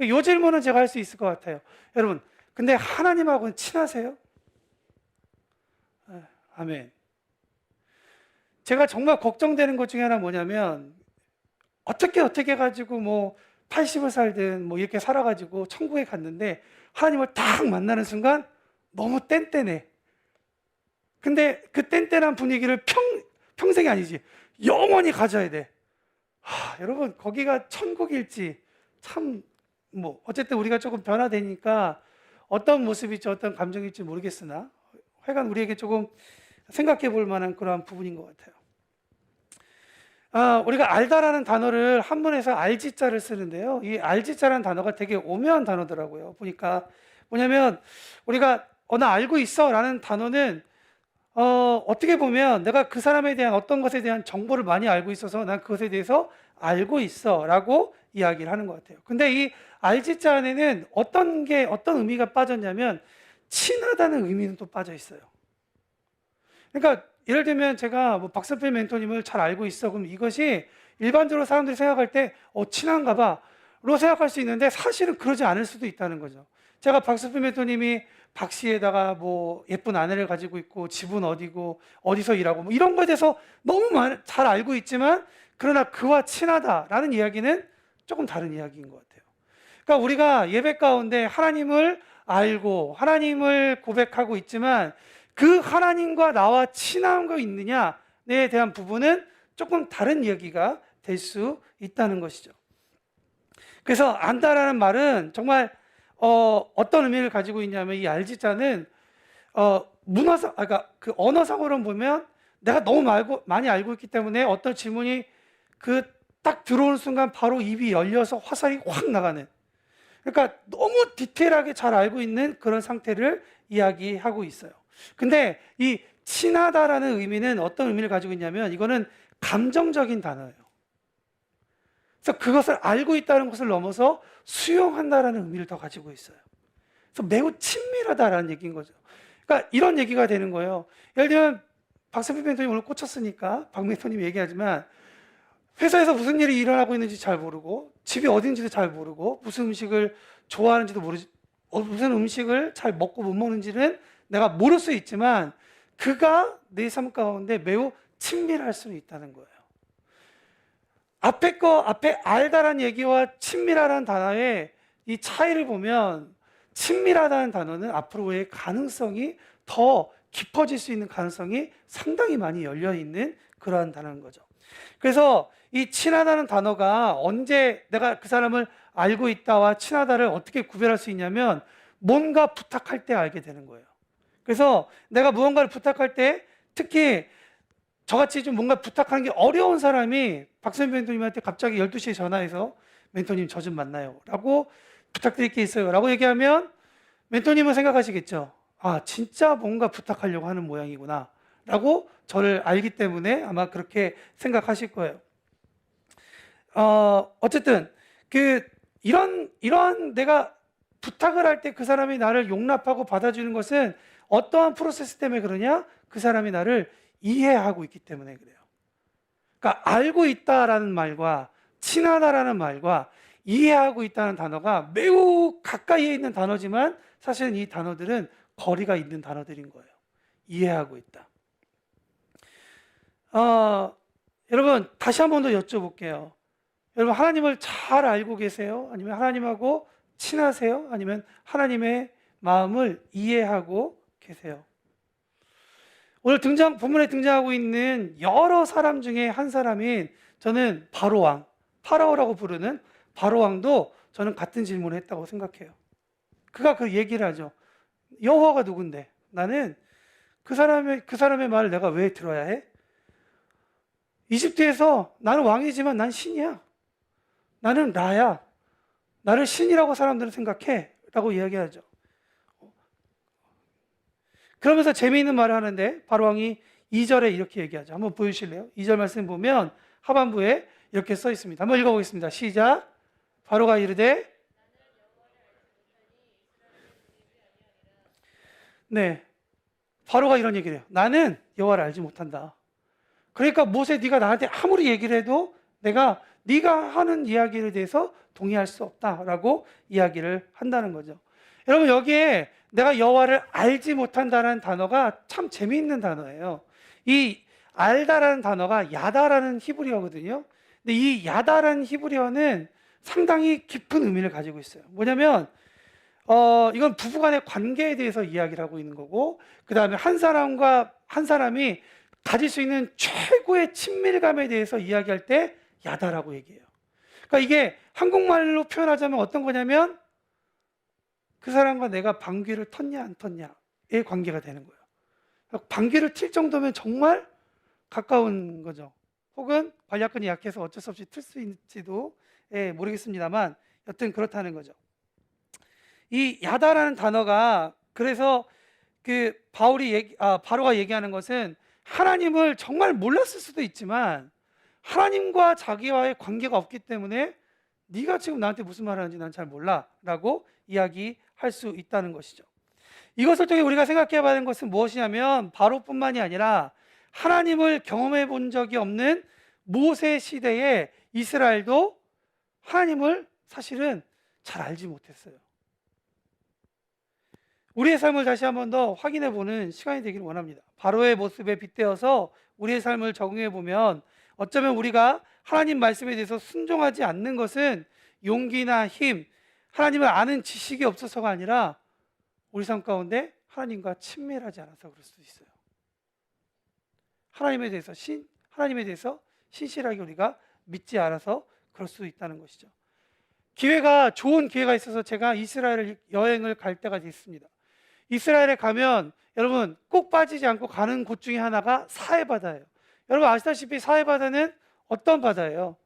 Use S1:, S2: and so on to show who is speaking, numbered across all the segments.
S1: 이 질문은 제가 할 수 있을 것 같아요. 여러분, 근데 하나님하고는 친하세요? 아멘. 제가 정말 걱정되는 것 중에 하나 뭐냐면, 어떻게 가지고 뭐 80을 살든 뭐 이렇게 살아가지고 천국에 갔는데 하나님을 딱 만나는 순간 너무 뗀뗀해. 근데 그 뗀뗀한 분위기를 평생이 아니지, 영원히 가져야 돼. 여러분, 거기가 천국일지 참, 뭐 어쨌든 우리가 조금 변화되니까 어떤 모습일지 어떤 감정일지 모르겠으나 하여간 우리에게 조금 생각해 볼 만한 그러한 부분인 것 같아요. 우리가 알다라는 단어를 한문에서 알지자를 쓰는데요, 이 알지자라는 단어가 되게 오묘한 단어더라고요. 보니까 뭐냐면, 우리가 나 알고 있어 라는 단어는 어떻게 보면 내가 그 사람에 대한 어떤 것에 대한 정보를 많이 알고 있어서 난 그것에 대해서 알고 있어 라고 이야기를 하는 것 같아요. 근데 이 알지자 안에는 어떤 의미가 빠졌냐면, 친하다는 의미는 또 빠져 있어요. 그러니까 예를 들면 제가 뭐 박선필 멘토님을 잘 알고 있어, 그럼 이것이 일반적으로 사람들이 생각할 때 친한가 봐로 생각할 수 있는데, 사실은 그러지 않을 수도 있다는 거죠. 제가 박선필 멘토님이 박씨에다가 뭐 예쁜 아내를 가지고 있고 집은 어디고 어디서 일하고 뭐 이런 거에 대해서 너무 잘 알고 있지만, 그러나 그와 친하다라는 이야기는 조금 다른 이야기인 것 같아요. 그러니까 우리가 예배 가운데 하나님을 알고 하나님을 고백하고 있지만, 그 하나님과 나와 친한 거 있느냐에 대한 부분은 조금 다른 이야기가 될 수 있다는 것이죠. 그래서 안다라는 말은 정말 어떤 의미를 가지고 있냐면, 이 알지자는 문화상, 그러니까 그 언어상으로 보면 내가 너무 많이 알고 있기 때문에 어떤 질문이 딱 들어오는 순간 바로 입이 열려서 화살이 확 나가는, 그러니까 너무 디테일하게 잘 알고 있는 그런 상태를 이야기하고 있어요. 근데 이 친하다라는 의미는 어떤 의미를 가지고 있냐면, 이거는 감정적인 단어예요. 그래서 그것을 알고 있다는 것을 넘어서 수용한다라는 의미를 더 가지고 있어요. 그래서 매우 친밀하다라는 얘기인 거죠. 그러니까 이런 얘기가 되는 거예요. 예를 들면 박선필 멘토님 오늘 꽂혔으니까 박 멘토님이 얘기하지만, 회사에서 무슨 일이 일어나고 있는지 잘 모르고, 집이 어딘지도 잘 모르고, 무슨 음식을 좋아하는지도 모르지, 무슨 음식을 잘 먹고 못 먹는지는 내가 모를 수 있지만, 그가 내 삶 가운데 매우 친밀할 수 있다는 거예요. 앞에 알다라는 얘기와 친밀하다는 단어의 이 차이를 보면, 친밀하다는 단어는 앞으로의 가능성이 더 깊어질 수 있는 가능성이 상당히 많이 열려있는 그러한 단어인 거죠. 그래서 이 친하다는 단어가 언제 내가 그 사람을 알고 있다와 친하다를 어떻게 구별할 수 있냐면, 뭔가 부탁할 때 알게 되는 거예요. 그래서 내가 무언가를 부탁할 때, 특히 저같이 좀 뭔가 부탁하는 게 어려운 사람이 박선배 멘토님한테 갑자기 12시에 전화해서 멘토님 저 좀 만나요 라고 부탁드릴 게 있어요 라고 얘기하면, 멘토님은 생각하시겠죠. 진짜 뭔가 부탁하려고 하는 모양이구나 라고 저를 알기 때문에 아마 그렇게 생각하실 거예요. 어쨌든 이런 내가 부탁을 할 때 그 사람이 나를 용납하고 받아주는 것은 어떠한 프로세스 때문에 그러냐? 그 사람이 나를 이해하고 있기 때문에 그래요. 그러니까 알고 있다라는 말과 친하다라는 말과 이해하고 있다는 단어가 매우 가까이에 있는 단어지만, 사실은 이 단어들은 거리가 있는 단어들인 거예요. 이해하고 있다. 여러분, 다시 한 번 더 여쭤볼게요. 여러분, 하나님을 잘 알고 계세요? 아니면 하나님하고 친하세요? 아니면 하나님의 마음을 이해하고 계세요? 오늘 본문에 등장하고 있는 여러 사람 중에 한 사람인, 저는 바로왕, 파라오라고 부르는 바로왕도 저는 같은 질문을 했다고 생각해요. 그가 그 얘기를 하죠. 여호와가 누군데 나는 그 사람의 말을 내가 왜 들어야 해? 이집트에서 나는 왕이지만 난 신이야. 나는 라야. 나를 신이라고 사람들은 생각해 라고 이야기하죠. 그러면서 재미있는 말을 하는데, 바로왕이 2절에 이렇게 얘기하죠. 한번 보여주실래요? 2절 말씀 보면 하반부에 이렇게 써 있습니다. 한번 읽어보겠습니다. 시작. 바로가 이르되 네, 바로가 이런 얘기를 해요. 나는 여호와를 알지 못한다. 그러니까 모세, 네가 나한테 아무리 얘기를 해도 내가 네가 하는 이야기에 대해서 동의할 수 없다라고 이야기를 한다는 거죠. 여러분, 여기에 내가 여호와를 알지 못한다는 단어가 참 재미있는 단어예요. 이 알다라는 단어가 야다라는 히브리어거든요. 근데 이 야다라는 히브리어는 상당히 깊은 의미를 가지고 있어요. 뭐냐면 이건 부부간의 관계에 대해서 이야기를 하고 있는 거고, 그 다음에 한 사람과 한 사람이 가질 수 있는 최고의 친밀감에 대해서 이야기할 때 야다라고 얘기해요. 그러니까 이게 한국말로 표현하자면 어떤 거냐면 그 사람과 내가 방귀를 텄냐 안 텄냐의 관계가 되는 거예요. 방귀를 튈 정도면 정말 가까운 거죠. 혹은 관략근이 약해서 어쩔 수 없이 틀 수 있을지도 모르겠습니다만 여튼 그렇다는 거죠. 이 야다라는 단어가, 그래서 그 바로가 얘기하는 것은 하나님을 정말 몰랐을 수도 있지만 하나님과 자기와의 관계가 없기 때문에 네가 지금 나한테 무슨 말을 하는지 난 잘 몰라 라고 이야기할 수 있다는 것이죠. 이것을 통해 우리가 생각해 봐야 하는 것은 무엇이냐면 바로뿐만이 아니라 하나님을 경험해 본 적이 없는 모세 시대의 이스라엘도 하나님을 사실은 잘 알지 못했어요. 우리의 삶을 다시 한 번 더 확인해 보는 시간이 되기를 원합니다. 바로의 모습에 빗대어서 우리의 삶을 적응해 보면 어쩌면 우리가 하나님 말씀에 대해서 순종하지 않는 것은 용기나 힘, 하나님을 아는 지식이 없어서가 아니라 우리 삶 가운데 하나님과 친밀하지 않아서 그럴 수도 있어요. 하나님에 대해서 신실하게 우리가 믿지 않아서 그럴 수도 있다는 것이죠. 좋은 기회가 있어서 제가 이스라엘 여행을 갈 때가 있습니다. 이스라엘에 가면 여러분 꼭 빠지지 않고 가는 곳 중에 하나가 사해바다예요. 여러분 아시다시피 사해바다는 어떤 바다예요?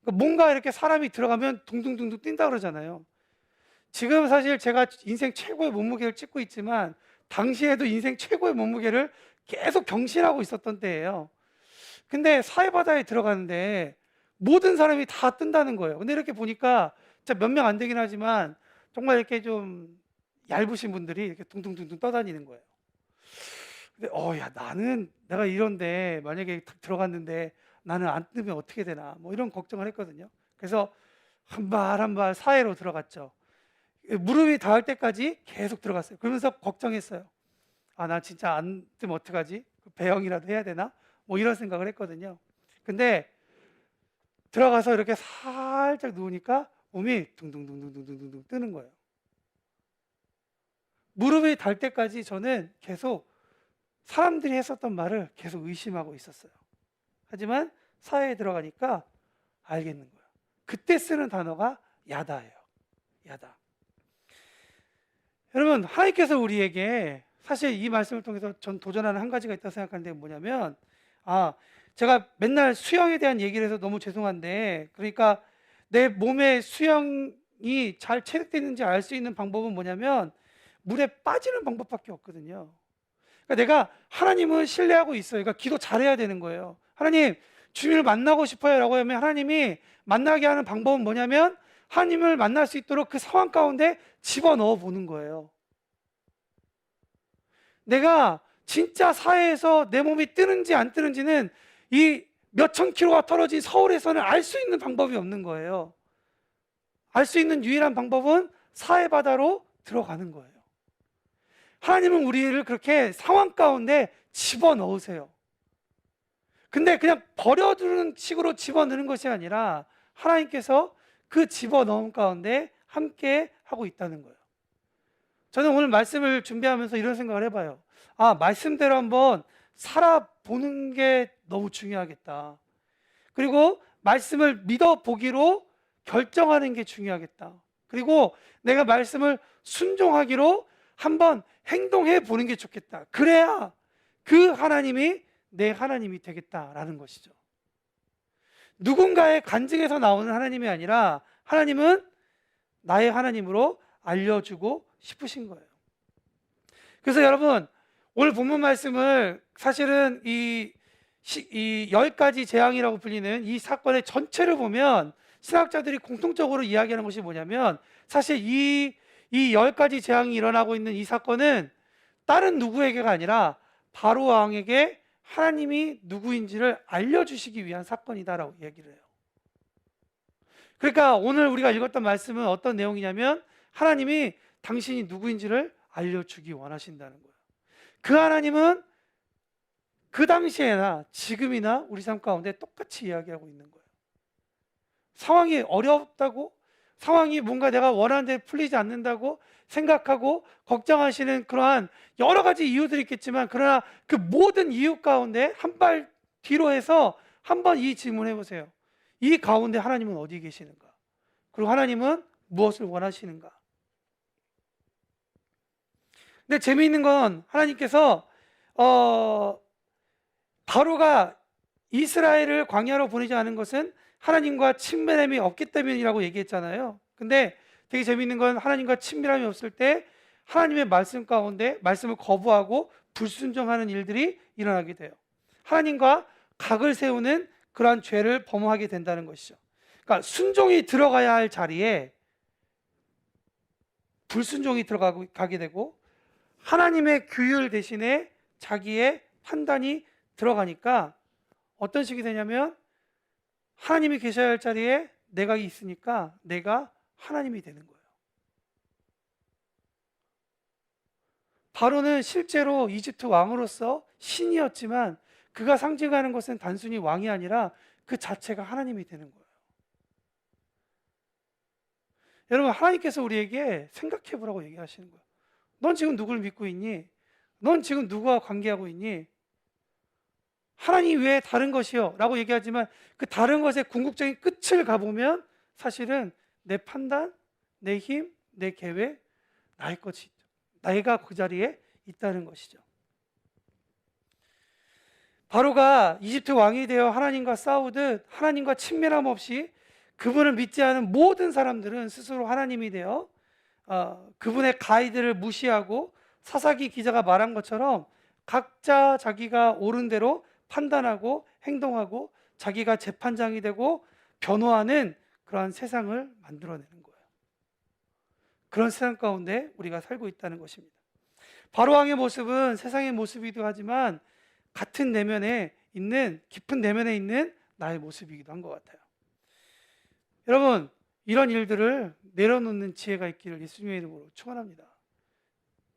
S1: 뭔가 이렇게 사람이 들어가면 둥둥둥둥 뛴다 그러잖아요. 지금 사실 제가 인생 최고의 몸무게를 찍고 있지만 당시에도 인생 최고의 몸무게를 계속 경신하고 있었던 때예요. 근데 사해바다에 들어가는데 모든 사람이 다 뜬다는 거예요. 근데 이렇게 보니까 진짜 몇 명 안 되긴 하지만 정말 이렇게 좀 얇으신 분들이 이렇게 둥둥둥둥 떠다니는 거예요. 근데 내가 이런데 만약에 들어갔는데 나는 안 뜨면 어떻게 되나 뭐 이런 걱정을 했거든요. 그래서 한 발 한 발 사해로 들어갔죠. 무릎이 닿을 때까지 계속 들어갔어요. 그러면서 걱정했어요. 나 진짜 안 뜨면 어떡하지? 배영이라도 해야 되나? 뭐 이런 생각을 했거든요. 근데 들어가서 이렇게 살짝 누우니까 몸이 둥둥둥둥둥둥둥 뜨는 거예요. 무릎이 닿을 때까지 저는 계속 사람들이 했었던 말을 계속 의심하고 있었어요. 하지만 사회에 들어가니까 알겠는 거예요. 그때 쓰는 단어가 야다예요. 야다. 여러분, 하나님께서 우리에게 사실 이 말씀을 통해서 전 도전하는 한 가지가 있다고 생각하는데 뭐냐면 제가 맨날 수영에 대한 얘기를 해서 너무 죄송한데, 그러니까 내 몸의 수영이 잘 체득되는지 알 수 있는 방법은 뭐냐면 물에 빠지는 방법밖에 없거든요. 그러니까 내가 하나님을 신뢰하고 있어요. 그러니까 기도 잘해야 되는 거예요. 하나님, 주님을 만나고 싶어요 라고 하면 하나님이 만나게 하는 방법은 뭐냐면 하나님을 만날 수 있도록 그 상황 가운데 집어넣어 보는 거예요. 내가 진짜 사회에서 내 몸이 뜨는지 안 뜨는지는 이 몇천 킬로가 떨어진 서울에서는 알 수 있는 방법이 없는 거예요. 알 수 있는 유일한 방법은 사해 바다로 들어가는 거예요. 하나님은 우리를 그렇게 상황 가운데 집어넣으세요. 근데 그냥 버려두는 식으로 집어넣는 것이 아니라 하나님께서 그 집어넣음 가운데 함께 하고 있다는 거예요. 저는 오늘 말씀을 준비하면서 이런 생각을 해봐요. 말씀대로 한번 살아보는 게 너무 중요하겠다. 그리고 말씀을 믿어보기로 결정하는 게 중요하겠다. 그리고 내가 말씀을 순종하기로 한번 행동해 보는 게 좋겠다. 그래야 그 하나님이 내 하나님이 되겠다라는 것이죠. 누군가의 간증에서 나오는 하나님이 아니라 하나님은 나의 하나님으로 알려주고 싶으신 거예요. 그래서 여러분, 오늘 본문 말씀을 사실은 이 10가지 재앙이라고 불리는 이 사건의 전체를 보면 신학자들이 공통적으로 이야기하는 것이 뭐냐면 사실 이 10가지 재앙이 일어나고 있는 이 사건은 다른 누구에게가 아니라 바로 왕에게 하나님이 누구인지를 알려주시기 위한 사건이다라고 얘기를 해요. 그러니까 오늘 우리가 읽었던 말씀은 어떤 내용이냐면 하나님이 당신이 누구인지를 알려주기 원하신다는 거예요. 그 하나님은 그 당시에나 지금이나 우리 삶 가운데 똑같이 이야기하고 있는 거예요. 상황이 어렵다고, 상황이 뭔가 내가 원하는 데 풀리지 않는다고 생각하고 걱정하시는 그러한 여러 가지 이유들이 있겠지만, 그러나 그 모든 이유 가운데 한 발 뒤로 해서 한번 이 질문해 보세요. 이 가운데 하나님은 어디 계시는가? 그리고 하나님은 무엇을 원하시는가? 근데 재미있는 건 하나님께서 바로가 이스라엘을 광야로 보내지 않은 것은 하나님과 친밀함이 없기 때문이라고 얘기했잖아요. 근데 되게 재미있는 건 하나님과 친밀함이 없을 때 하나님의 말씀 가운데 말씀을 거부하고 불순종하는 일들이 일어나게 돼요. 하나님과 각을 세우는 그러한 죄를 범하게 된다는 것이죠. 그러니까 순종이 들어가야 할 자리에 불순종이 들어가게 되고, 하나님의 규율 대신에 자기의 판단이 들어가니까 어떤 식이 되냐면, 하나님이 계셔야 할 자리에 내가 있으니까 내가 하나님이 되는 거예요. 바로는 실제로 이집트 왕으로서 신이었지만 그가 상징하는 것은 단순히 왕이 아니라 그 자체가 하나님이 되는 거예요. 여러분, 하나님께서 우리에게 생각해 보라고 얘기하시는 거예요. 넌 지금 누굴 믿고 있니? 넌 지금 누구와 관계하고 있니? 하나님 외에 다른 것이요 라고 얘기하지만 그 다른 것의 궁극적인 끝을 가보면 사실은 내 판단, 내 힘, 내 계획, 나의 것이, 내가 그 자리에 있다는 것이죠. 바로가 이집트 왕이 되어 하나님과 싸우듯 하나님과 친밀함 없이 그분을 믿지 않은 모든 사람들은 스스로 하나님이 되어 그분의 가이드를 무시하고 사사기 기자가 말한 것처럼 각자 자기가 옳은 대로 판단하고 행동하고 자기가 재판장이 되고 변호하는 그러한 세상을 만들어내는 거예요. 그런 세상 가운데 우리가 살고 있다는 것입니다. 바로 왕의 모습은 세상의 모습이기도 하지만 같은 내면에 있는, 깊은 내면에 있는 나의 모습이기도 한 것 같아요. 여러분, 이런 일들을 내려놓는 지혜가 있기를 예수님의 이름으로 축원합니다.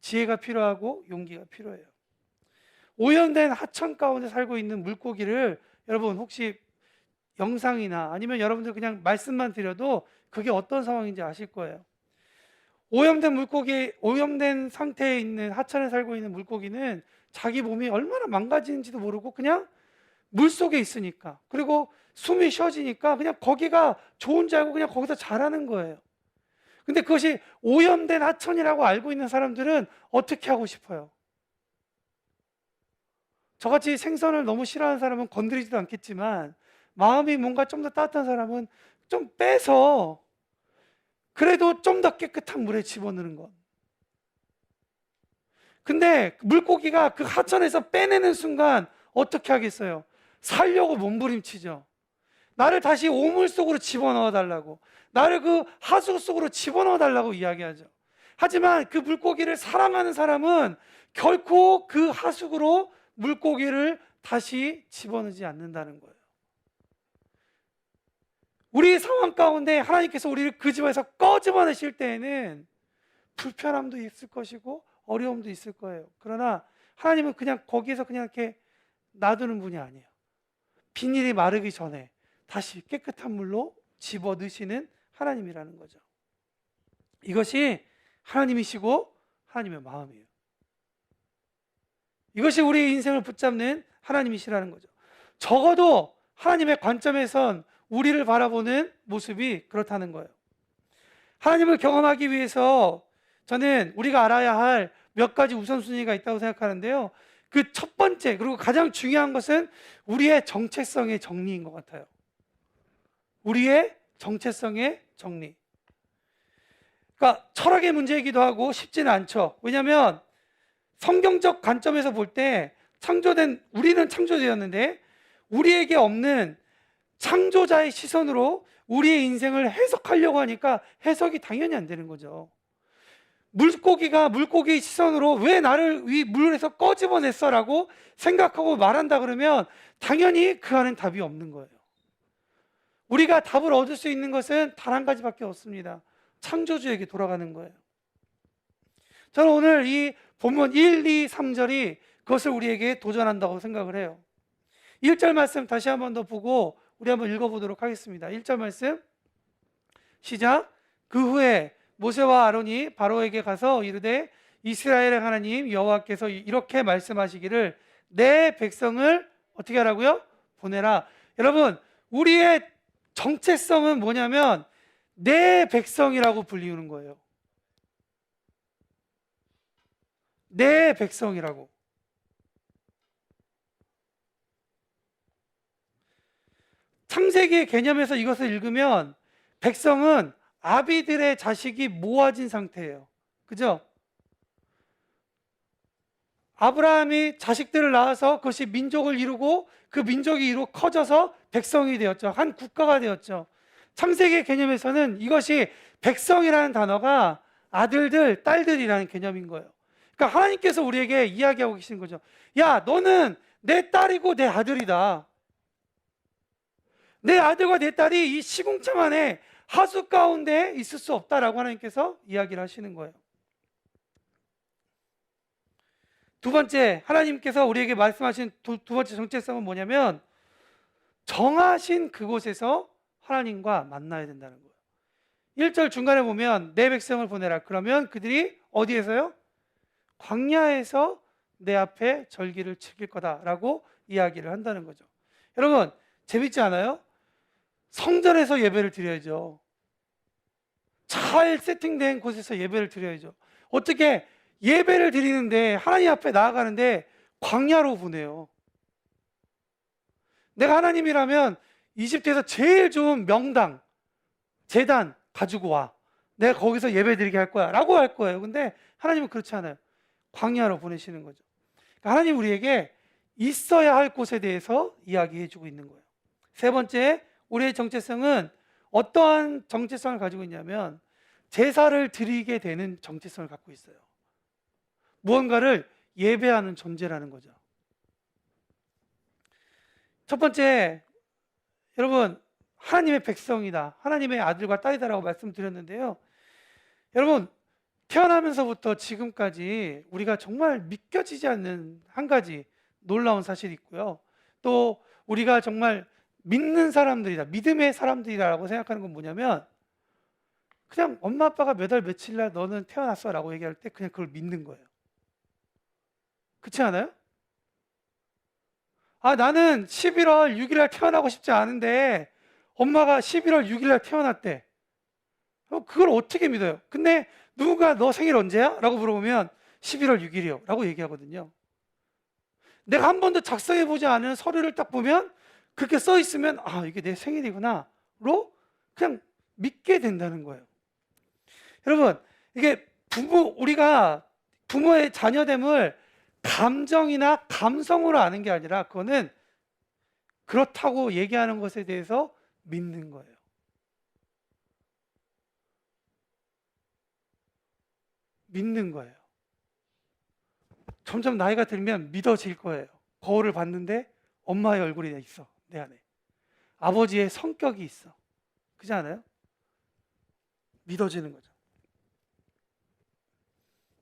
S1: 지혜가 필요하고 용기가 필요해요. 오염된 하천 가운데 살고 있는 물고기를 여러분 혹시 영상이나 아니면 여러분들 그냥 말씀만 드려도 그게 어떤 상황인지 아실 거예요. 오염된 물고기, 오염된 상태에 있는 하천에 살고 있는 물고기는 자기 몸이 얼마나 망가지는지도 모르고 그냥 물속에 있으니까, 그리고 숨이 쉬어지니까 그냥 거기가 좋은 줄 알고 그냥 거기서 자라는 거예요. 근데 그것이 오염된 하천이라고 알고 있는 사람들은 어떻게 하고 싶어요? 저같이 생선을 너무 싫어하는 사람은 건드리지도 않겠지만 마음이 뭔가 좀 더 따뜻한 사람은 좀 빼서 그래도 좀 더 깨끗한 물에 집어넣는 것. 근데 물고기가 그 하천에서 빼내는 순간 어떻게 하겠어요? 살려고 몸부림치죠. 나를 다시 오물 속으로 집어넣어 달라고, 나를 그 하수 속으로 집어넣어 달라고 이야기하죠. 하지만 그 물고기를 사랑하는 사람은 결코 그 하수구로 물고기를 다시 집어넣지 않는다는 거예요. 우리 상황 가운데 하나님께서 우리를 그 집에서 꺼집어내실 때에는 불편함도 있을 것이고 어려움도 있을 거예요. 그러나 하나님은 그냥 거기에서 그냥 이렇게 놔두는 분이 아니에요. 비닐이 마르기 전에 다시 깨끗한 물로 집어넣으시는 하나님이라는 거죠. 이것이 하나님이시고 하나님의 마음이에요. 이것이 우리의 인생을 붙잡는 하나님이시라는 거죠. 적어도 하나님의 관점에선 우리를 바라보는 모습이 그렇다는 거예요. 하나님을 경험하기 위해서 저는 우리가 알아야 할 몇 가지 우선순위가 있다고 생각하는데요. 그 첫 번째, 그리고 가장 중요한 것은 우리의 정체성의 정리인 것 같아요. 우리의 정체성의 정리. 그러니까 철학의 문제이기도 하고 쉽지는 않죠. 왜냐하면 성경적 관점에서 볼 때 우리는 창조되었는데 우리에게 없는 창조자의 시선으로 우리의 인생을 해석하려고 하니까 해석이 당연히 안 되는 거죠. 물고기가 물고기의 시선으로 왜 나를 이 물에서 꺼집어냈어? 라고 생각하고 말한다 그러면 당연히 그 안엔 답이 없는 거예요. 우리가 답을 얻을 수 있는 것은 단 한 가지밖에 없습니다. 창조주에게 돌아가는 거예요. 저는 오늘 이 본문 1, 2, 3절이 그것을 우리에게 도전한다고 생각을 해요. 1절 말씀 다시 한 번 더 보고 우리 한번 읽어보도록 하겠습니다. 1절 말씀 시작. 그 후에 모세와 아론이 바로에게 가서 이르되 이스라엘의 하나님 여호와께서 이렇게 말씀하시기를 내 백성을 어떻게 하라고요? 보내라. 여러분, 우리의 정체성은 뭐냐면 내 백성이라고 불리우는 거예요. 내 백성이라고. 창세기의 개념에서 이것을 읽으면 백성은 아비들의 자식이 모아진 상태예요. 그죠? 아브라함이 자식들을 낳아서 그것이 민족을 이루고 그 민족이 커져서 백성이 되었죠. 한 국가가 되었죠. 창세기의 개념에서는 이것이 백성이라는 단어가 아들들, 딸들이라는 개념인 거예요. 그러니까 하나님께서 우리에게 이야기하고 계시는 거죠. 야, 너는 내 딸이고 내 아들이다. 내 아들과 내 딸이 이 시궁창 안에 하수 가운데 있을 수 없다라고 하나님께서 이야기를 하시는 거예요. 두 번째, 하나님께서 우리에게 말씀하신 두 번째 정체성은 뭐냐면 정하신 그곳에서 하나님과 만나야 된다는 거예요. 1절 중간에 보면 내 백성을 보내라. 그러면 그들이 어디에서요? 광야에서 내 앞에 절기를 지킬 거다라고 이야기를 한다는 거죠. 여러분, 재밌지 않아요? 성전에서 예배를 드려야죠. 잘 세팅된 곳에서 예배를 드려야죠. 어떻게 예배를 드리는데 하나님 앞에 나아가는데 광야로 보내요. 내가 하나님이라면 이집트에서 제일 좋은 명당, 제단 가지고 와. 내가 거기서 예배 드리게 할 거야 라고 할 거예요. 근데 하나님은 그렇지 않아요. 광야로 보내시는 거죠. 그러니까 하나님 우리에게 있어야 할 곳에 대해서 이야기해 주고 있는 거예요. 세 번째, 우리의 정체성은 어떠한 정체성을 가지고 있냐면 제사를 드리게 되는 정체성을 갖고 있어요. 무언가를 예배하는 존재라는 거죠. 첫 번째, 여러분, 하나님의 백성이다, 하나님의 아들과 딸이다라고 말씀드렸는데요. 여러분, 태어나면서부터 지금까지 우리가 정말 믿겨지지 않는 한 가지 놀라운 사실이 있고요. 또 우리가 정말 믿는 사람들이다, 믿음의 사람들이다라고 생각하는 건 뭐냐면 그냥 엄마 아빠가 몇 월 며칠 날 너는 태어났어 라고 얘기할 때 그냥 그걸 믿는 거예요. 그렇지 않아요? 아, 나는 11월 6일 날 태어나고 싶지 않은데 엄마가 11월 6일 날 태어났대. 그걸 어떻게 믿어요? 근데 누가 너 생일 언제야? 라고 물어보면 11월 6일이요 라고 얘기하거든요. 내가 한 번도 작성해보지 않은 서류를 딱 보면 그렇게 써 있으면 아, 이게 내 생일이구나 로 그냥 믿게 된다는 거예요. 여러분, 이게 우리가 부모의 자녀됨을 감정이나 감성으로 아는 게 아니라 그거는 그렇다고 얘기하는 것에 대해서 믿는 거예요. 믿는 거예요. 점점 나이가 들면 믿어질 거예요. 거울을 봤는데 엄마의 얼굴이 있어, 내 안에. 아버지의 성격이 있어. 그렇지 않아요? 믿어지는 거죠.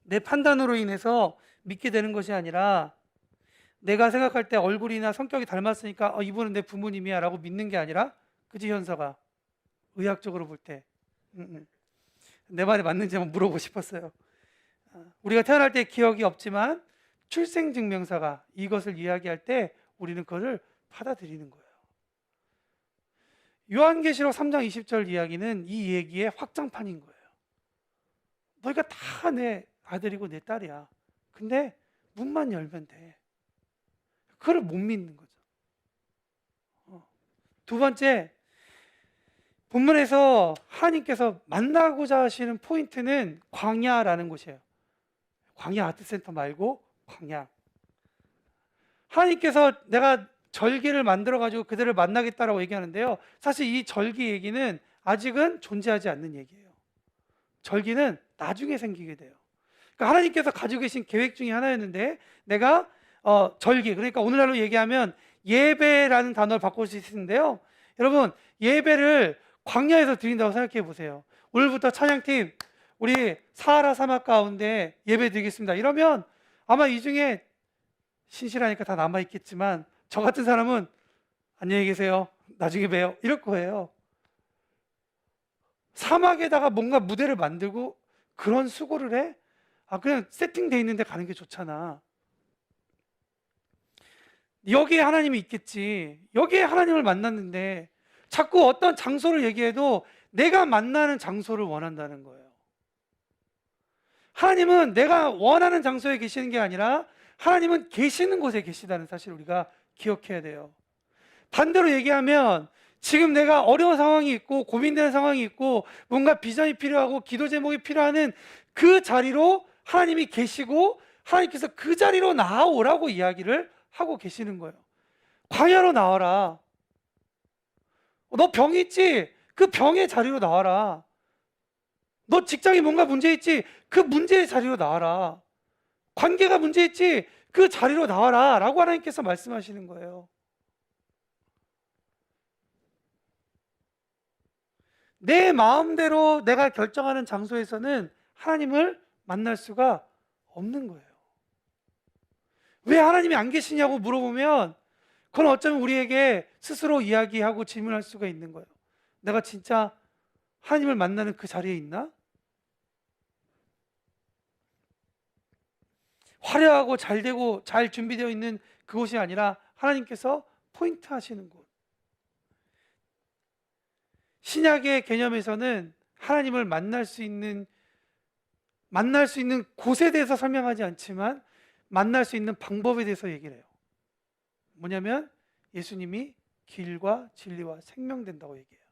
S1: 내 판단으로 인해서 믿게 되는 것이 아니라 내가 생각할 때 얼굴이나 성격이 닮았으니까 이분은 내 부모님이야 라고 믿는 게 아니라, 그지 현서가? 의학적으로 볼 때 내 말이 맞는지 한번 물어보고 싶었어요. 우리가 태어날 때 기억이 없지만 출생증명서가 이것을 이야기할 때 우리는 그것을 받아들이는 거예요. 요한계시록 3장 20절 이야기는 이 얘기의 확장판인 거예요. 너희가 다 내 아들이고 내 딸이야. 근데 문만 열면 돼. 그걸 못 믿는 거죠. 두 번째, 본문에서 하나님께서 만나고자 하시는 포인트는 광야라는 곳이에요. 광야 아트센터 말고 광야. 하나님께서 내가 절기를 만들어 가지고 그들을 만나겠다라고 얘기하는데요. 사실 이 절기 얘기는 아직은 존재하지 않는 얘기예요. 절기는 나중에 생기게 돼요. 그러니까 하나님께서 가지고 계신 계획 중에 하나였는데, 내가 절기, 그러니까 오늘날로 얘기하면 예배라는 단어를 바꿀 수 있는데요. 여러분, 예배를 광야에서 드린다고 생각해 보세요. 오늘부터 찬양팀 우리 사하라 사막 가운데 예배 드리겠습니다 이러면 아마 이 중에 신실하니까 다 남아있겠지만, 저 같은 사람은 안녕히 계세요, 나중에 봬요, 이럴 거예요. 사막에다가 뭔가 무대를 만들고 그런 수고를 해? 그냥 세팅돼 있는데 가는 게 좋잖아. 여기에 하나님이 있겠지. 여기에 하나님을 만났는데 자꾸 어떤 장소를 얘기해도 내가 만나는 장소를 원한다는 거예요. 하나님은 내가 원하는 장소에 계시는 게 아니라 하나님은 계시는 곳에 계시다는 사실을 우리가 기억해야 돼요. 반대로 얘기하면 지금 내가 어려운 상황이 있고 고민되는 상황이 있고 뭔가 비전이 필요하고 기도 제목이 필요한 그 자리로 하나님이 계시고, 하나님께서 그 자리로 나아오라고 이야기를 하고 계시는 거예요. 광야로 나와라. 너 병이 있지? 그 병의 자리로 나와라. 너 직장에 뭔가 문제 있지? 그 문제의 자리로 나와라. 관계가 문제 있지? 그 자리로 나와라 라고 하나님께서 말씀하시는 거예요. 내 마음대로 내가 결정하는 장소에서는 하나님을 만날 수가 없는 거예요. 왜 하나님이 안 계시냐고 물어보면 그건 어쩌면 우리에게 스스로 이야기하고 질문할 수가 있는 거예요. 내가 진짜 하나님을 만나는 그 자리에 있나? 화려하고 잘 되고 잘 준비되어 있는 그곳이 아니라 하나님께서 포인트 하시는 곳. 신약의 개념에서는 하나님을 만날 수 있는 곳에 대해서 설명하지 않지만 만날 수 있는 방법에 대해서 얘기를 해요. 뭐냐면 예수님이 길과 진리와 생명 된다고 얘기해요.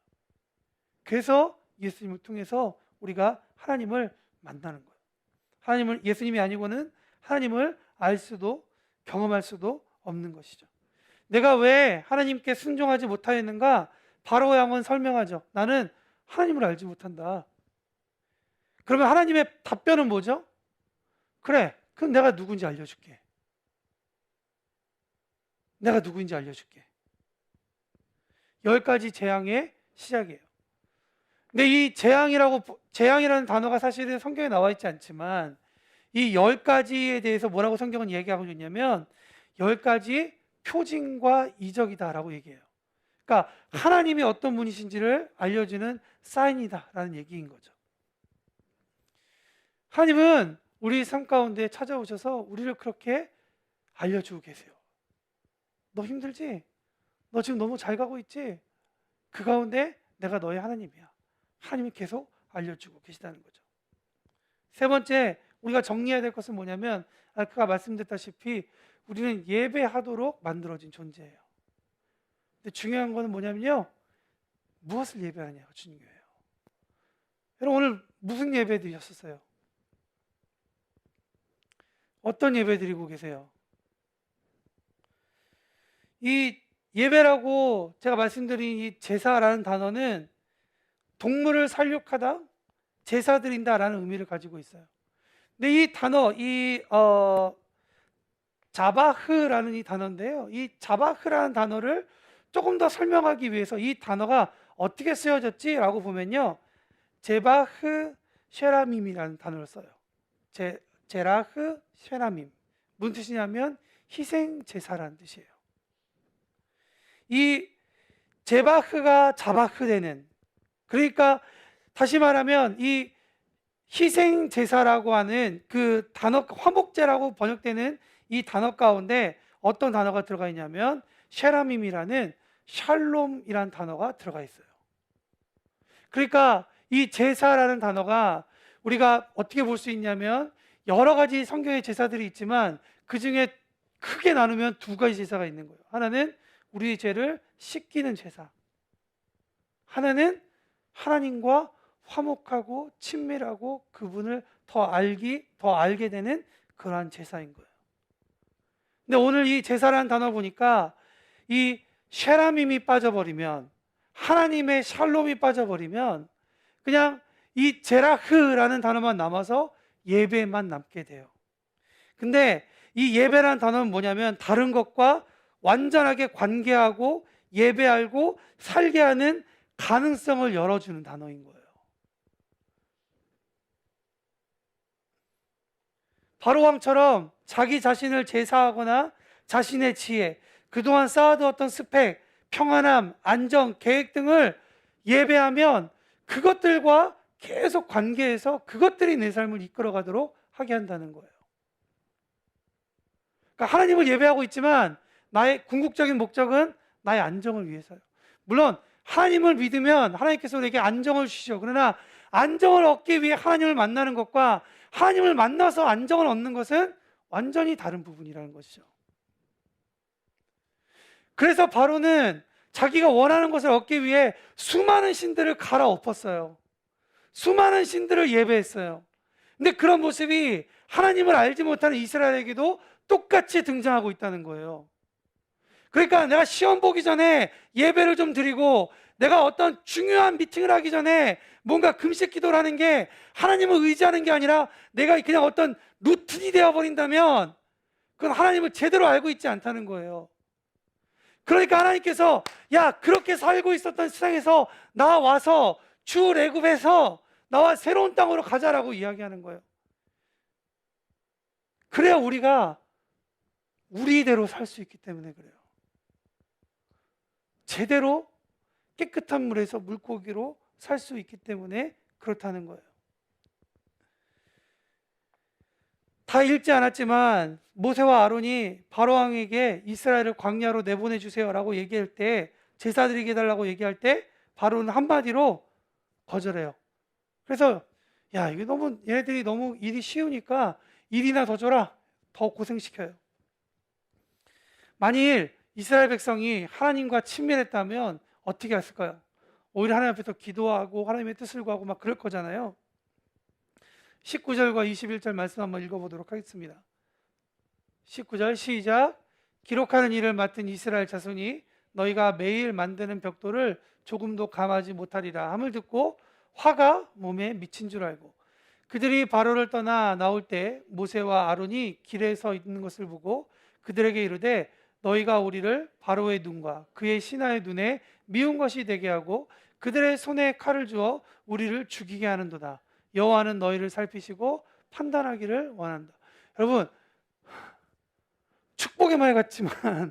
S1: 그래서 예수님을 통해서 우리가 하나님을 만나는 거예요. 예수님이 아니고는 하나님을 알 수도 경험할 수도 없는 것이죠. 내가 왜 하나님께 순종하지 못하였는가? 바로 양은 설명하죠. 나는 하나님을 알지 못한다. 그러면 하나님의 답변은 뭐죠? 그래, 그럼 내가 누군지 알려줄게. 내가 누구인지 알려줄게. 10가지 재앙의 시작이에요. 근데 이 재앙이라는 단어가 사실은 성경에 나와 있지 않지만 이 10가지에 대해서 뭐라고 성경은 얘기하고 있냐면 10가지 표징과 이적이다라고 얘기해요. 그러니까 하나님이 어떤 분이신지를 알려주는 사인이다라는 얘기인 거죠. 하나님은 우리 삶 가운데 찾아오셔서 우리를 그렇게 알려주고 계세요. 너 힘들지? 너 지금 너무 잘 가고 있지? 그 가운데 내가 너의 하나님이야. 하나님이 계속 알려주고 계시다는 거죠. 세 번째, 우리가 정리해야 될 것은 뭐냐면 아까 말씀드렸다시피 우리는 예배하도록 만들어진 존재예요. 근데 중요한 거는 뭐냐면요, 무엇을 예배하냐가 중요해요. 여러분, 오늘 무슨 예배 드리셨어요? 어떤 예배 드리고 계세요? 이 예배라고 제가 말씀드린 이 제사라는 단어는 동물을 살육하다, 제사 드린다라는 의미를 가지고 있어요. 근데 이 단어, 자바흐라는 이 단어인데요, 이 자바흐라는 단어를 조금 더 설명하기 위해서 이 단어가 어떻게 쓰여졌지라고 보면요, 제바흐 쉐라밈이라는 단어를 써요. 제라흐 쉐라밈. 무슨 뜻이냐면 희생 제사라는 뜻이에요. 이 제바흐가 자바흐 되는, 그러니까 다시 말하면 이 희생 제사라고 하는 그 단어, 화목제라고 번역되는 이 단어 가운데 어떤 단어가 들어가 있냐면 쉐라밈이라는 샬롬이라는 단어가 들어가 있어요. 그러니까 이 제사라는 단어가 우리가 어떻게 볼 수 있냐면 여러 가지 성경의 제사들이 있지만 그 중에 크게 나누면 2가지 제사가 있는 거예요. 하나는 우리의 죄를 씻기는 제사, 하나는 하나님과 화목하고 친밀하고 그분을 더 알게 되는 그러한 제사인 거예요. 근데 오늘 이 제사라는 단어 보니까 이 쉐라밈이 빠져버리면, 하나님의 샬롬이 빠져버리면 그냥 이 제라흐라는 단어만 남아서 예배만 남게 돼요. 근데 이 예배라는 단어는 뭐냐면 다른 것과 완전하게 관계하고 예배하고 살게 하는 가능성을 열어주는 단어인 거예요. 바로왕처럼 자기 자신을 제사하거나 자신의 지혜, 그동안 쌓아두었던 스펙, 평안함, 안정, 계획 등을 예배하면 그것들과 계속 관계해서 그것들이 내 삶을 이끌어가도록 하게 한다는 거예요. 그러니까 하나님을 예배하고 있지만 나의 궁극적인 목적은 나의 안정을 위해서요. 물론 하나님을 믿으면 하나님께서 우리에게 안정을 주시죠. 그러나 안정을 얻기 위해 하나님을 만나는 것과 하나님을 만나서 안정을 얻는 것은 완전히 다른 부분이라는 것이죠. 그래서 바로는 자기가 원하는 것을 얻기 위해 수많은 신들을 갈아엎었어요. 수많은 신들을 예배했어요. 근데 그런 모습이 하나님을 알지 못하는 이스라엘에게도 똑같이 등장하고 있다는 거예요. 그러니까 내가 시험 보기 전에 예배를 좀 드리고 내가 어떤 중요한 미팅을 하기 전에 뭔가 금식 기도를 하는 게 하나님을 의지하는 게 아니라 내가 그냥 어떤 루틴이 되어버린다면 그건 하나님을 제대로 알고 있지 않다는 거예요. 그러니까 하나님께서 야, 그렇게 살고 있었던 세상에서 나와서 출애굽에서 나와 새로운 땅으로 가자라고 이야기하는 거예요. 그래야 우리가 우리대로 살 수 있기 때문에 그래요. 제대로 깨끗한 물에서 물고기로 살 수 있기 때문에 그렇다는 거예요. 다 읽지 않았지만 모세와 아론이 바로왕에게 이스라엘을 광야로 내보내 주세요라고 얘기할 때, 제사 드리게 해달라고 얘기할 때 바로는 한마디로 거절해요. 그래서 야, 이게 너무 얘네들이 너무 일이 쉬우니까 일이나 더 줘라. 더 고생시켜요. 만일 이스라엘 백성이 하나님과 친밀했다면 어떻게 했을까요? 오히려 하나님 앞에서 기도하고 하나님의 뜻을 구하고 막 그럴 거잖아요. 19절과 21절 말씀 한번 읽어보도록 하겠습니다. 19절 시작. 기록하는 일을 맡은 이스라엘 자손이 너희가 매일 만드는 벽돌을 조금도 감하지 못하리라 함을 듣고 화가 몸에 미친 줄 알고 그들이 바로를 떠나 나올 때 모세와 아론이 길에 서 있는 것을 보고 그들에게 이르되 너희가 우리를 바로의 눈과 그의 신하의 눈에 미운 것이 되게 하고 그들의 손에 칼을 주어 우리를 죽이게 하는도다. 여호와는 너희를 살피시고 판단하기를 원한다. 여러분, 축복의 말 같지만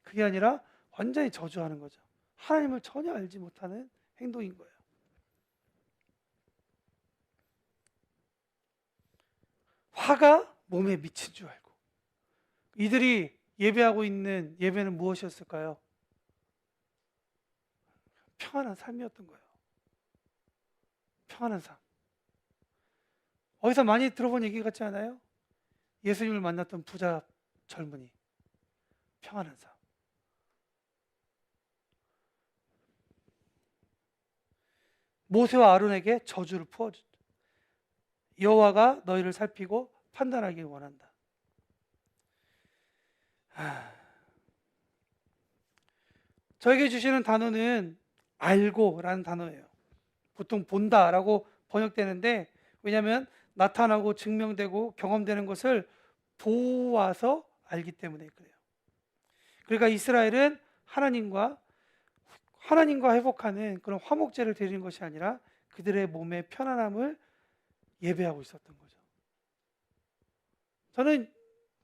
S1: 그게 아니라 완전히 저주하는 거죠. 하나님을 전혀 알지 못하는 행동인 거예요. 화가 몸에 미친 줄 알고. 이들이 예배하고 있는 예배는 무엇이었을까요? 평안한 삶이었던 거예요. 평안한 삶. 어디서 많이 들어본 얘기 같지 않아요? 예수님을 만났던 부자 젊은이. 평안한 삶. 모세와 아론에게 저주를 부어줬죠. 여호와가 너희를 살피고 판단하길 원한다. 저에게 주시는 단어는 알고라는 단어예요. 보통 본다라고 번역되는데 왜냐하면 나타나고 증명되고 경험되는 것을 보아서 알기 때문에 그래요. 그러니까 이스라엘은 하나님과 회복하는 그런 화목제를 드리는 것이 아니라 그들의 몸의 편안함을 예배하고 있었던 거죠. 저는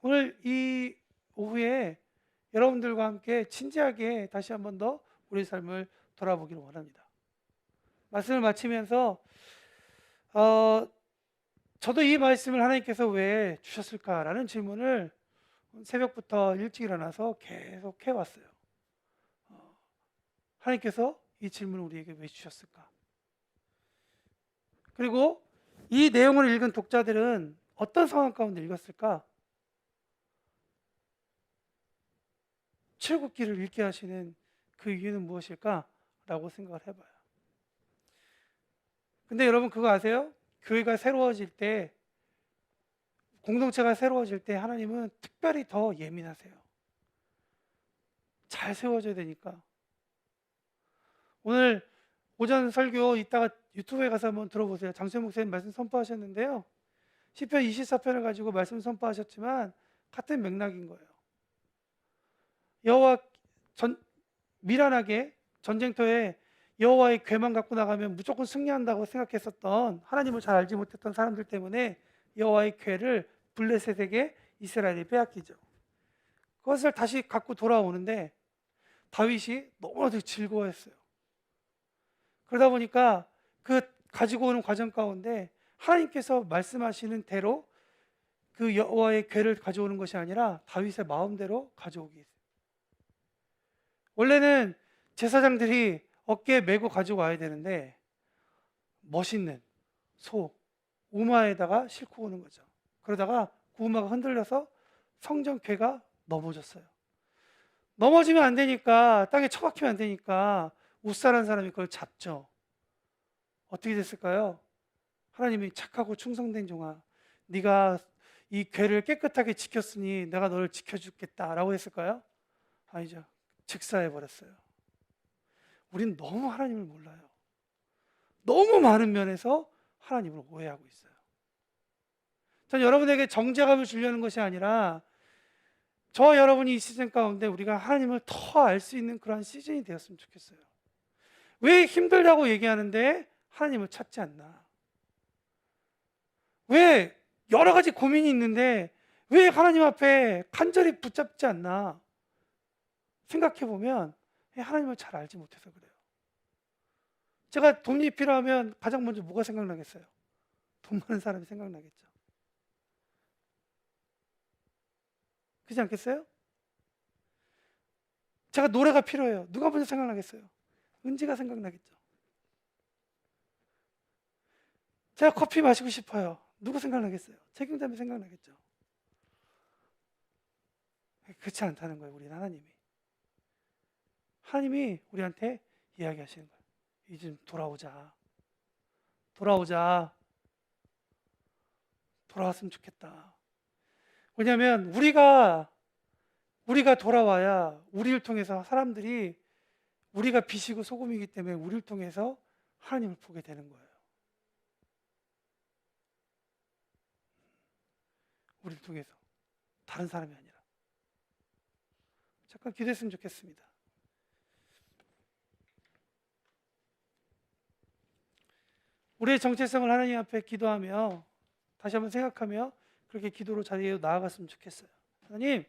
S1: 오늘 이 오후에 여러분들과 함께 진지하게 다시 한 번 더 우리 삶을 돌아보기를 원합니다. 말씀을 마치면서 저도 이 말씀을 하나님께서 왜 주셨을까라는 질문을 새벽부터 일찍 일어나서 계속 해왔어요. 하나님께서 이 질문을 우리에게 왜 주셨을까? 그리고 이 내용을 읽은 독자들은 어떤 상황 가운데 읽었을까? 출애굽기를 읽게 하시는 그 이유는 무엇일까? 라고 생각을 해봐요. 근데 여러분 그거 아세요? 교회가 새로워질 때, 공동체가 새로워질 때 하나님은 특별히 더 예민하세요. 잘 세워져야 되니까. 오늘 오전 설교 이따가 유튜브에 가서 한번 들어보세요. 장수현 목사님 말씀 선포하셨는데요. 시편 24편을 가지고 말씀 선포하셨지만 같은 맥락인 거예요. 여호와 미련하게 전쟁터에 여호와의 궤만 갖고 나가면 무조건 승리한다고 생각했었던, 하나님을 잘 알지 못했던 사람들 때문에 여호와의 궤를 블레셋에게 이스라엘이 빼앗기죠. 그것을 다시 갖고 돌아오는데 다윗이 너무나도 즐거워했어요. 그러다 보니까 그 가지고 오는 과정 가운데 하나님께서 말씀하시는 대로 그 여호와의 궤를 가져오는 것이 아니라 다윗의 마음대로 가져오게 했어요. 원래는 제사장들이 어깨에 메고 가지고 와야 되는데 멋있는 소, 우마에다가 싣고 오는 거죠. 그러다가 그 우마가 흔들려서 성전 궤가 넘어졌어요. 넘어지면 안 되니까, 땅에 처박히면 안 되니까 웃사라는 사람이 그걸 잡죠. 어떻게 됐을까요? 하나님이 착하고 충성된 종아, 네가 이 궤를 깨끗하게 지켰으니 내가 너를 지켜주겠다라고 했을까요? 아니죠. 즉사해버렸어요. 우린 너무 하나님을 몰라요. 너무 많은 면에서 하나님을 오해하고 있어요. 전 여러분에게 정죄감을 주려는 것이 아니라 저와 여러분이 이 시즌 가운데 우리가 하나님을 더 알 수 있는 그런 시즌이 되었으면 좋겠어요. 왜 힘들다고 얘기하는데 하나님을 찾지 않나? 왜 여러 가지 고민이 있는데 왜 하나님 앞에 간절히 붙잡지 않나? 생각해 보면 하나님을 잘 알지 못해서 그래요. 제가 돈이 필요하면 가장 먼저 뭐가 생각나겠어요? 돈 많은 사람이 생각나겠죠. 그렇지 않겠어요? 제가 노래가 필요해요. 누가 먼저 생각나겠어요? 은지가 생각나겠죠. 제가 커피 마시고 싶어요. 누구 생각나겠어요? 책임자면 생각나겠죠. 그렇지 않다는 거예요. 우리는 하나님이 우리한테 이야기하시는 거예요. 이제 돌아오자. 돌아왔으면 좋겠다. 왜냐하면 우리가 돌아와야 우리를 통해서 사람들이, 우리가 빛이고 소금이기 때문에 우리를 통해서 하나님을 보게 되는 거예요. 우리를 통해서, 다른 사람이 아니라. 잠깐 기도했으면 좋겠습니다. 우리의 정체성을 하나님 앞에 기도하며 다시 한번 생각하며 그렇게 기도로 자리에 나아갔으면 좋겠어요. 하나님,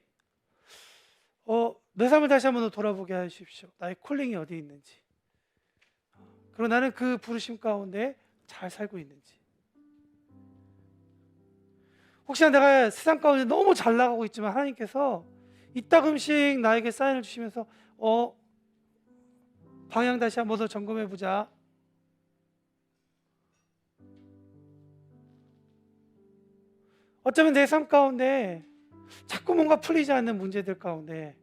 S1: 내 삶을 다시 한번 돌아보게 하십시오. 나의 콜링이 어디 있는지, 그리고 나는 그 부르심 가운데 잘 살고 있는지. 혹시나 내가 세상 가운데 너무 잘 나가고 있지만 하나님께서 이따금씩 나에게 사인을 주시면서 방향 다시 한번 더 점검해 보자. 어쩌면 내 삶 가운데 자꾸 뭔가 풀리지 않는 문제들 가운데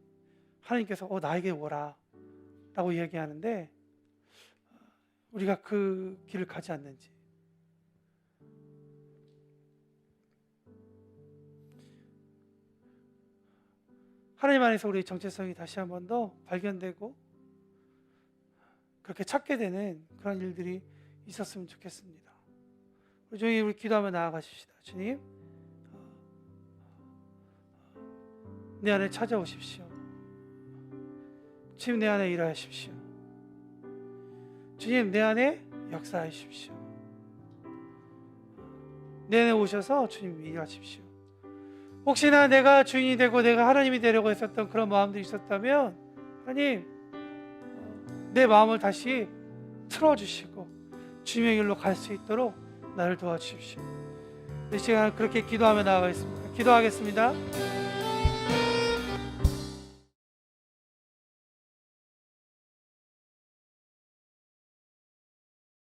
S1: 하나님께서 나에게 오라 라고 이야기하는데 우리가 그 길을 가지 않는지. 하나님 안에서 우리의 정체성이 다시 한 번 더 발견되고 그렇게 찾게 되는 그런 일들이 있었으면 좋겠습니다. 우리 기도하며 나아가십시다. 주님, 내 안에 찾아오십시오. 주님, 내 안에 일하십시오. 주님, 내 안에 역사하십시오. 내 안에 오셔서 주님 일하십시오. 혹시나 내가 주인이 되고 내가 하나님이 되려고 했었던 그런 마음들이 있었다면 하나님, 내 마음을 다시 틀어주시고 주님의 길로 갈 수 있도록 나를 도와주십시오. 이 시간 그렇게 기도하며 나아가겠습니다. 기도하겠습니다.